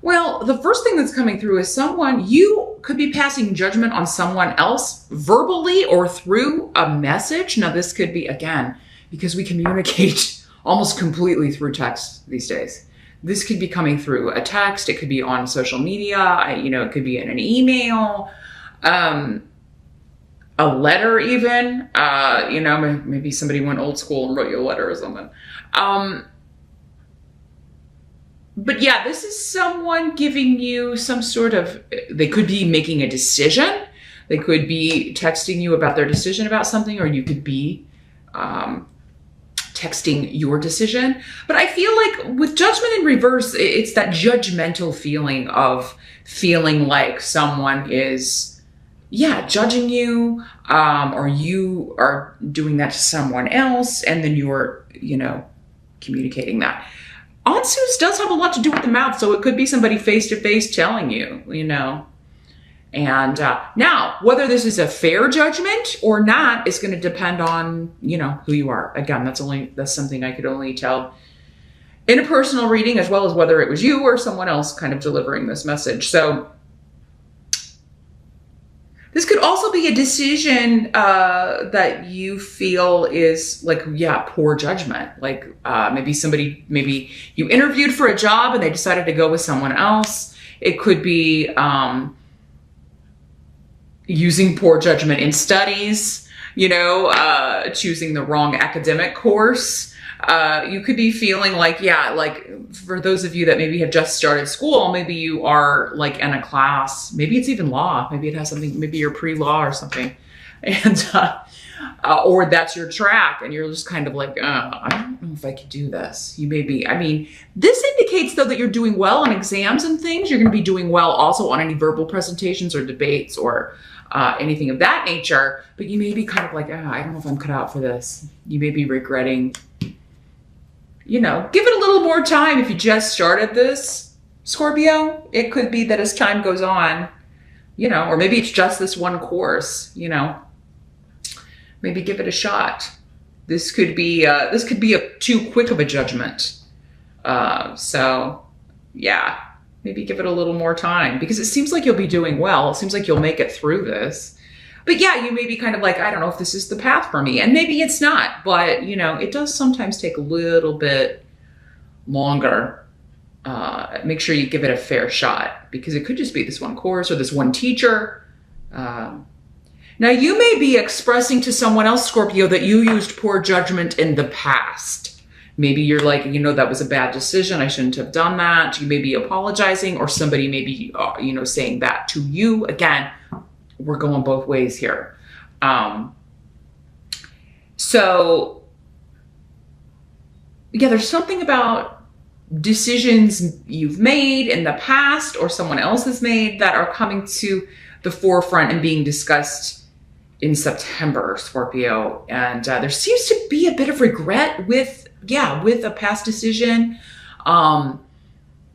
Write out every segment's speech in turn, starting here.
Well, the first thing that's coming through is you could be passing judgment on someone else verbally or through a message. Now, this could be, again, because we communicate almost completely through text these days. This could be coming through a text. It could be on social media. It could be in an email, a letter even. Maybe somebody went old school and wrote you a letter or something. But yeah, this is someone giving you some sort of, they could be making a decision. They could be texting you about their decision about something, or you could be texting your decision. But I feel like with judgment in reverse, it's that judgmental feeling of feeling like someone is, judging you, or you are doing that to someone else, and then you're, communicating that. Odd suits does have a lot to do with the mouth, so it could be somebody face-to-face telling you, And now, whether this is a fair judgment or not is going to depend on, who you are. Again, that's something I could only tell in a personal reading, as well as whether it was you or someone else kind of delivering this message. So this could also be a decision that you feel is like, poor judgment. Like maybe you interviewed for a job and they decided to go with someone else. It could be using poor judgment in studies, choosing the wrong academic course. You could be feeling like, for those of you that maybe have just started school, maybe you are like in a class, maybe it's even law, maybe it has something, maybe you're pre-law or something. And, or that's your track and you're just kind of like, I don't know if I could do this. You may be, this indicates though that you're doing well on exams and things. You're going to be doing well also on any verbal presentations or debates or anything of that nature, but you may be kind of like, I don't know if I'm cut out for this. You may be regretting, give it a little more time. If you just started this, Scorpio, it could be that as time goes on, or maybe it's just this one course, maybe give it a shot. This could be too quick of a judgment. Maybe give it a little more time because it seems like you'll be doing well. It seems like you'll make it through this. But you may be kind of like, I don't know if this is the path for me. And maybe it's not, but it does sometimes take a little bit longer. Make sure you give it a fair shot because it could just be this one course or this one teacher. Now you may be expressing to someone else, Scorpio, that you used poor judgment in the past. Maybe you're like, that was a bad decision. I shouldn't have done that. You may be apologizing or somebody may be, saying that to you. Again, we're going both ways here. There's something about decisions you've made in the past or someone else has made that are coming to the forefront and being discussed in September, Scorpio. And there seems to be a bit of regret with a past decision.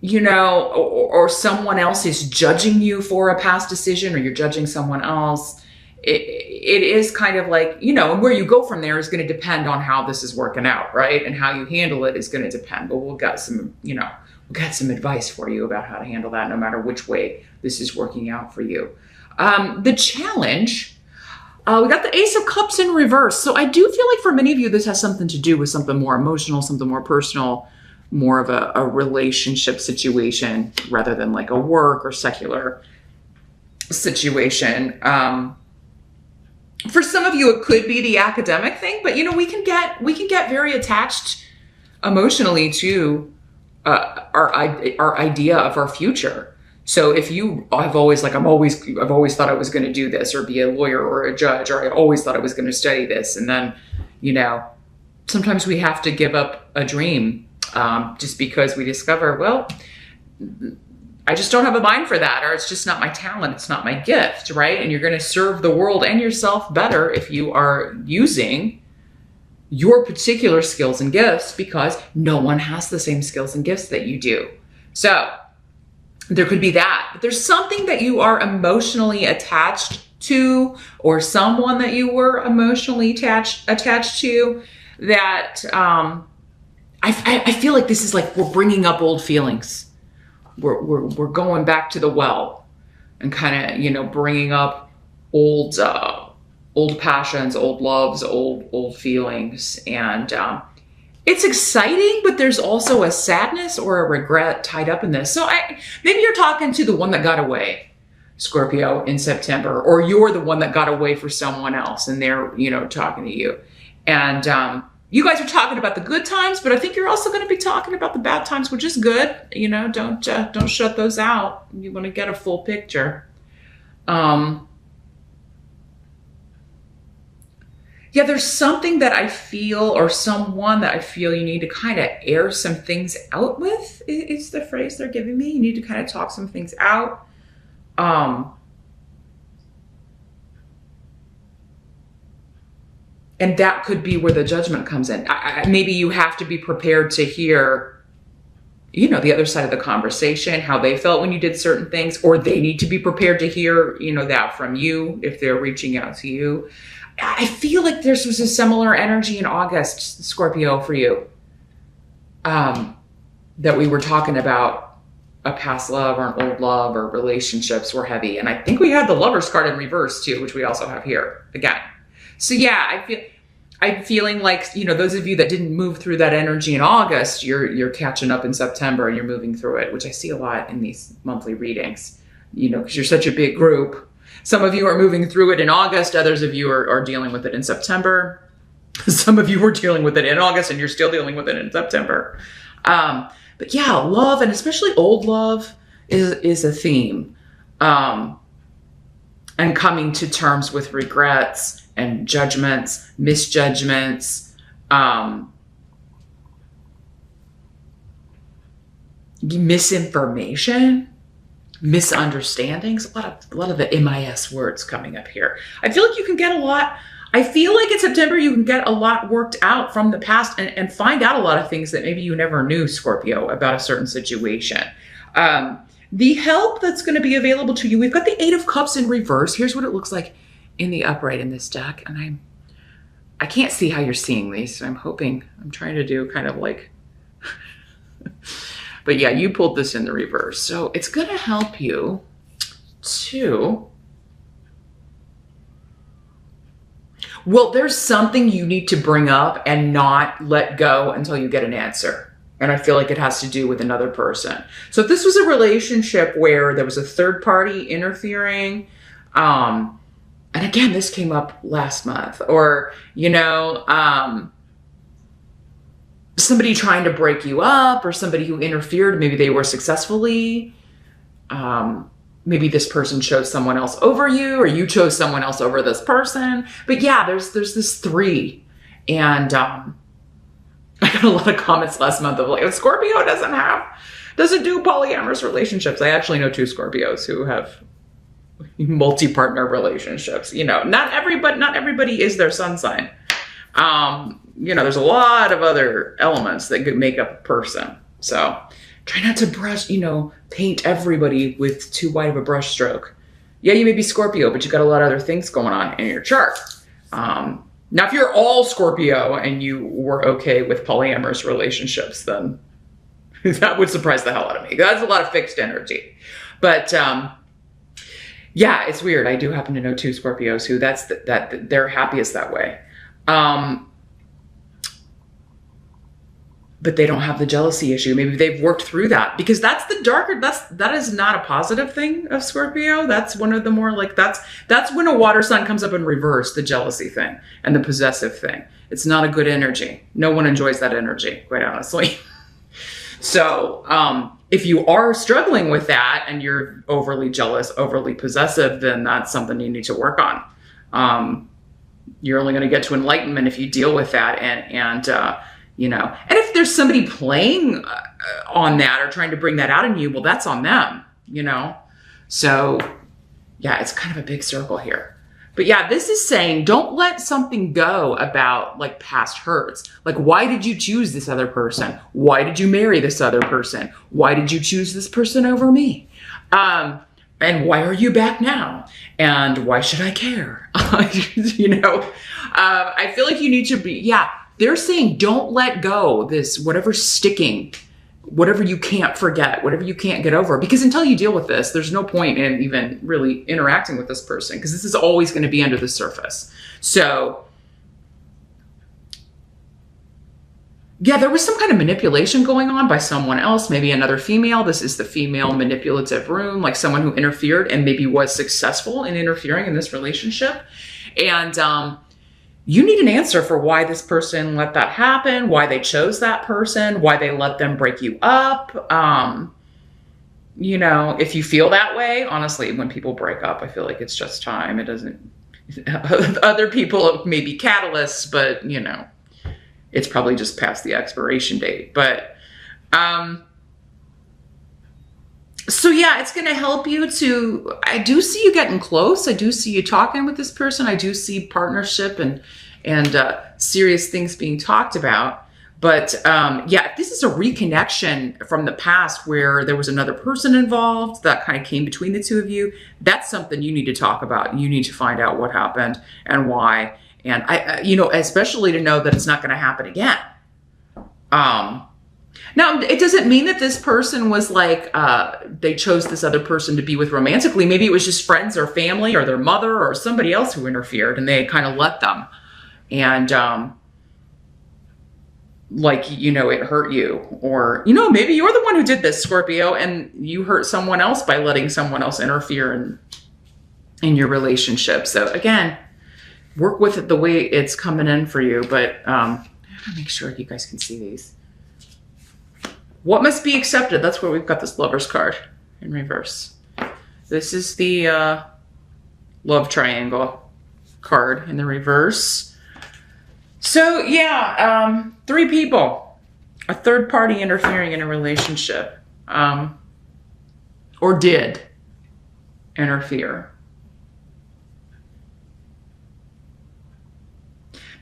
Or someone else is judging you for a past decision or you're judging someone else. It is kind of like, and where you go from there is going to depend on how this is working out, right? And how you handle it is going to depend. But we've got some advice for you about how to handle that no matter which way this is working out for you. The challenge, we got the Ace of Cups in reverse. So I do feel like for many of you, this has something to do with something more emotional, something more personal, more of a relationship situation rather than like a work or secular situation. For some of you, it could be the academic thing, but we can get very attached emotionally to our idea of our future. So if you have always I've always thought I was going to do this or be a lawyer or a judge, or I always thought I was going to study this. And then, sometimes we have to give up a dream just because we discover, well, I just don't have a mind for that, or it's just not my talent. It's not my gift, right? And you're going to serve the world and yourself better if you are using your particular skills and gifts because no one has the same skills and gifts that you do. So there could be that, but there's something that you are emotionally attached to or someone that you were emotionally attached to that I feel like this is like we're bringing up old feelings. we're going back to the well and kind of, you know, bringing up old passions, old loves, old feelings. And it's exciting, but there's also a sadness or a regret tied up in this. So maybe you're talking to the one that got away, Scorpio, in September, or you're the one that got away for someone else and they're, you know, talking to you. And you guys are talking about the good times, but I think you're also going to be talking about the bad times, which is good. You know, don't shut those out. You want to get a full picture. Yeah, there's something that I feel, or someone that I feel you need to kind of air some things out with, is the phrase they're giving me. You need to kind of talk some things out. And that could be where the judgment comes in. Maybe you have to be prepared to hear, you know, the other side of the conversation, how they felt when you did certain things, or they need to be prepared to hear, you know, that from you if they're reaching out to you. I feel like there was a similar energy in August, Scorpio, for you, that we were talking about a past love or an old love, or relationships were heavy. And I think we had the Lovers card in reverse too, which we also have here again. So yeah, I'm feeling like, you know, those of you that didn't move through that energy in August, you're catching up in September and you're moving through it, which I see a lot in these monthly readings, you know, because you're such a big group. Some of you are moving through it in August. Others of you are dealing with it in September. Some of you were dealing with it in August and you're still dealing with it in September. But yeah, love, and especially old love, is a theme. And coming to terms with regrets and judgments, misjudgments, misinformation, misunderstandings, a lot of the MIS words coming up here. I feel like you can get a lot. I feel like in September you can get a lot worked out from the past and find out a lot of things that maybe you never knew, Scorpio, about a certain situation. The help that's going to be available to you, we've got the Eight of Cups in reverse. Here's what it looks like in the upright in this deck. And I can't see how you're seeing these. So I'm trying to do kind of like, but yeah, you pulled this in the reverse. So it's going to help you to, well, there's something you need to bring up and not let go until you get an answer. And I feel like it has to do with another person. So if this was a relationship where there was a third party interfering, and again, this came up last month, or, you know, somebody trying to break you up, or somebody who interfered, maybe they were successfully, maybe this person chose someone else over you, or you chose someone else over this person. But yeah, there's this three. And I got a lot of comments last month of like, Scorpio doesn't do polyamorous relationships. I actually know 2 Scorpios who have multi-partner relationships. You know, not everybody is their sun sign. You know, there's a lot of other elements that could make up a person. So try not to paint everybody with too wide of a brush stroke. Yeah, you may be Scorpio, but you got a lot of other things going on in your chart. Now, if you're all Scorpio and you were okay with polyamorous relationships, then that would surprise the hell out of me. That's a lot of fixed energy. But yeah, it's weird. I do happen to know 2 Scorpios who that they're happiest that way. But they don't have the jealousy issue. Maybe they've worked through that, because that's the darker, that is not a positive thing of Scorpio. That's one of the more like, that's when a water sign comes up in reverse, the jealousy thing and the possessive thing. It's not a good energy. No one enjoys that energy, quite honestly. So, if you are struggling with that and you're overly jealous, overly possessive, then that's something you need to work on. You're only going to get to enlightenment if you deal with that. And if there's somebody playing on that or trying to bring that out in you, well, that's on them, you know? So yeah, it's kind of a big circle here. But yeah, this is saying, don't let something go about like past hurts. Like, why did you choose this other person? Why did you marry this other person? Why did you choose this person over me? And why are you back now? And why should I care? I feel like you need to be, they're saying don't let go this, whatever's sticking whatever you can't forget, whatever you can't get over. Because until you deal with this, there's no point in even really interacting with this person, because this is always going to be under the surface. So yeah, there was some kind of manipulation going on by someone else, maybe another female. This is the female manipulative rune, like someone who interfered and maybe was successful in interfering in this relationship. And you need an answer for why this person let that happen, why they chose that person, why they let them break you up. You know, if you feel that way, honestly, when people break up, I feel like it's just time. It doesn't, other people may be catalysts, but you know, it's probably just past the expiration date. But, so yeah, it's going to help you to, I do see you getting close. I do see you talking with this person. I do see partnership and serious things being talked about. But, yeah, if this is a reconnection from the past where there was another person involved that kind of came between the two of you, that's something you need to talk about. You need to find out what happened and why. And I, you know, especially to know that it's not going to happen again. Now, it doesn't mean that this person was like, they chose this other person to be with romantically. Maybe it was just friends or family or their mother or somebody else who interfered, and they kind of let them. And, like, you know, it hurt you. Or, you know, maybe you're the one who did this, Scorpio, and you hurt someone else by letting someone else interfere in your relationship. So again, work with it the way it's coming in for you. But I have to make sure you guys can see these. What must be accepted? That's where we've got this Lover's card in reverse. This is the love triangle card in the reverse. So yeah, 3 people, a third party interfering in a relationship, or did interfere.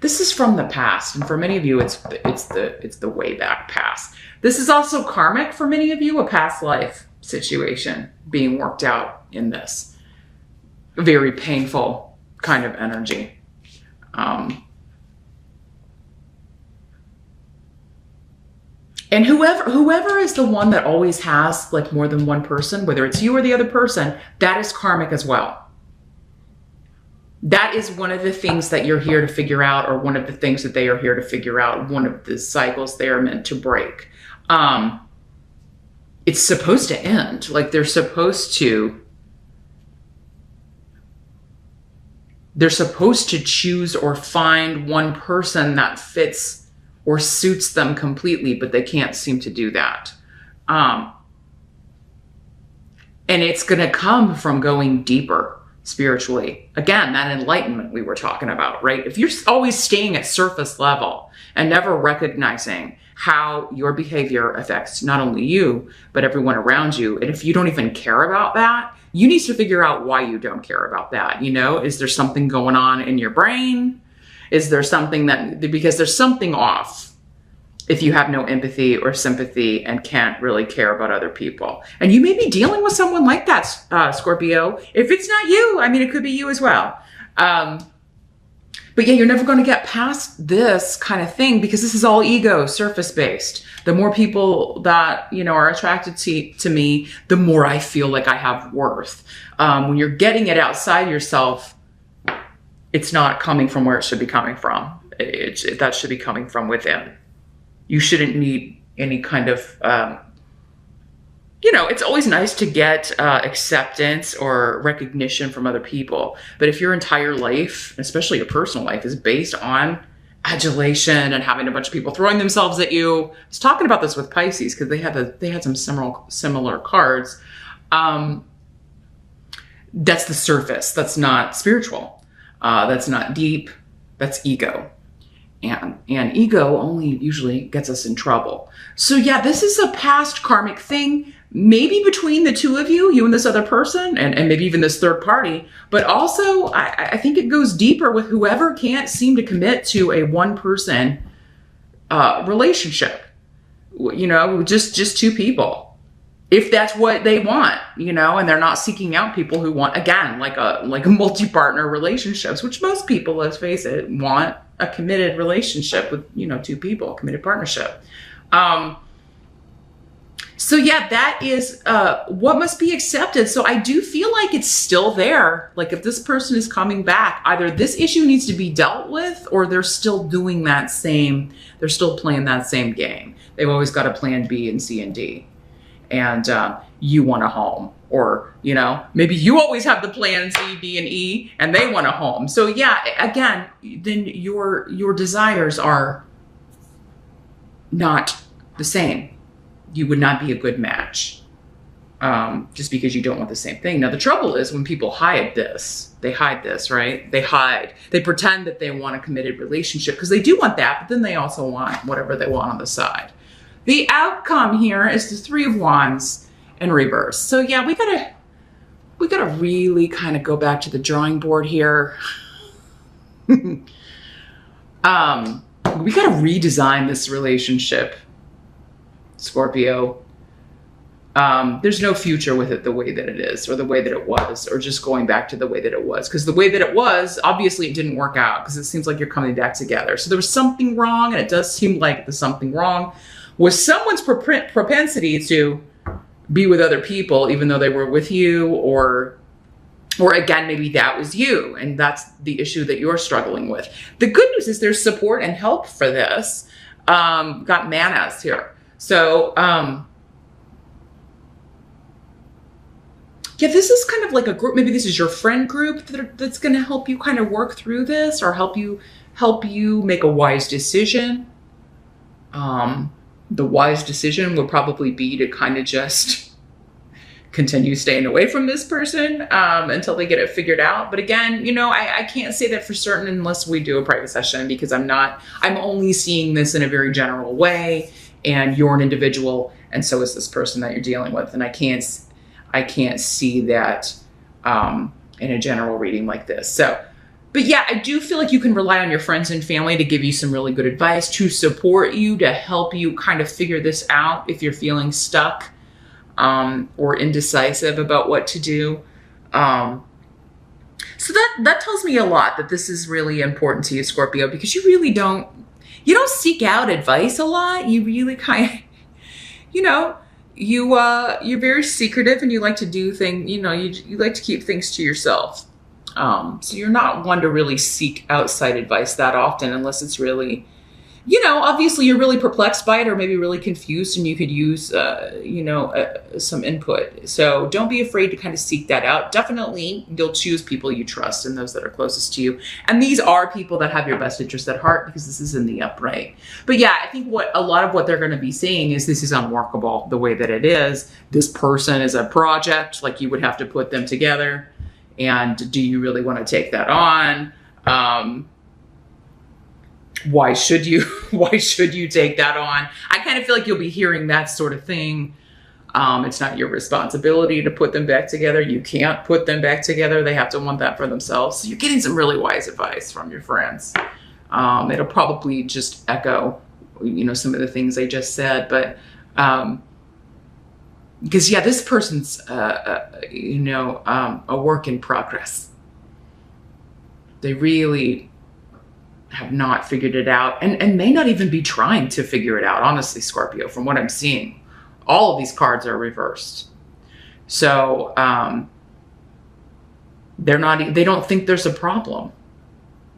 This is from the past, and for many of you, it's the way back past. This is also karmic for many of you, a past life situation being worked out in this very painful kind of energy. And whoever is the one that always has like more than one person, whether it's you or the other person, that is karmic as well. That is one of the things that you're here to figure out, or one of the things that they are here to figure out, one of the cycles they are meant to break. It's supposed to end. Like they're supposed to choose or find one person that fits or suits them completely, but they can't seem to do that. And it's going to come from going deeper spiritually. Again, that enlightenment we were talking about, right? If you're always staying at surface level and never recognizing how your behavior affects not only you, but everyone around you, and if you don't even care about that, you need to figure out why you don't care about that. You know, is there something going on in your brain? Is there something because there's something off if you have no empathy or sympathy and can't really care about other people. And you may be dealing with someone like that, Scorpio. If it's not you, I mean, it could be you as well. But yeah, you're never going to get past this kind of thing because this is all ego, surface-based. The more people that, you know, are attracted to me, the more I feel like I have worth. When you're getting it outside yourself, it's not coming from where it should be coming from. That should be coming from within. You shouldn't need any kind of, you know, it's always nice to get acceptance or recognition from other people. But if your entire life, especially your personal life, is based on adulation and having a bunch of people throwing themselves at you. I was talking about this with Pisces because they had some similar cards. That's the surface. That's not spiritual. That's not deep. That's ego. And ego only usually gets us in trouble. So yeah, this is a past karmic thing, maybe between the two of you, you and this other person, and maybe even this third party. But also, I think it goes deeper with whoever can't seem to commit to a one-person relationship. You know, just two people. If that's what they want, you know, and they're not seeking out people who want, again, like a multi-partner relationships, which most people, let's face it, want a committed relationship with, you know, two people, committed partnership. So yeah, that is what must be accepted. So I do feel like it's still there. Like if this person is coming back, either this issue needs to be dealt with, or they're still doing that same, they're still playing that same game. They've always got a plan B and C and D. And you want a home, or, you know, maybe you always have the plan C, D, and E, and they want a home. So yeah, again, then your desires are not the same. You would not be a good match just because you don't want the same thing. Now, the trouble is when people hide this, right? They pretend that they want a committed relationship because they do want that, but then they also want whatever they want on the side. The outcome here is the Three of Wands in reverse. So yeah, we gotta really kind of go back to the drawing board here. We gotta redesign this relationship, Scorpio. There's no future with it the way that it is, or the way that it was, or just going back to the way that it was. Because the way that it was, obviously it didn't work out, because it seems like you're coming back together. So there was something wrong, and it does seem like there's something wrong with someone's propensity to be with other people, even though they were with you, or again, maybe that was you, and that's the issue that you're struggling with. The good news is there's support and help for this. Got manas here. So, yeah, this is kind of like a group. Maybe this is your friend group that's going to help you kind of work through this, or help you make a wise decision. The wise decision would probably be to kind of just continue staying away from this person until they get it figured out. But again, you know, I can't say that for certain unless we do a private session, because I'm only seeing this in a very general way, and you're an individual, and so is this person that you're dealing with. And I can't see that in a general reading like this. So, but yeah, I do feel like you can rely on your friends and family to give you some really good advice, to support you, to help you kind of figure this out if you're feeling stuck or indecisive about what to do. So that tells me a lot, that this is really important to you, Scorpio, because you don't seek out advice a lot. You really kind of, you know, you're very secretive, and you like to do things, you know, you like to keep things to yourself. So you're not one to really seek outside advice that often, unless it's really, you know, obviously you're really perplexed by it, or maybe really confused, and you could use, some input. So don't be afraid to kind of seek that out. Definitely you'll choose people you trust and those that are closest to you. And these are people that have your best interest at heart, because this is in the upright. But yeah, I think a lot of what they're going to be saying is this is unworkable the way that it is. This person is a project, like you would have to put them together. And do you really want to take that on? Why should you take that on? I kind of feel like you'll be hearing that sort of thing. It's not your responsibility to put them back together. You can't put them back together. They have to want that for themselves. So you're getting some really wise advice from your friends. It'll probably just echo, you know, some of the things I just said, but, because yeah, this person's, a work in progress. They really have not figured it out, and may not even be trying to figure it out, honestly, Scorpio, from what I'm seeing. All of these cards are reversed. So they don't think there's a problem,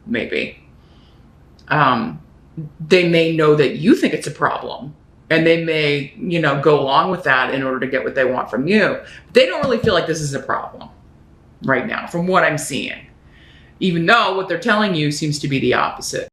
maybe. They may know that you think it's a problem, and they may, you know, go along with that in order to get what they want from you. They don't really feel like this is a problem right now, from what I'm seeing, even though what they're telling you seems to be the opposite.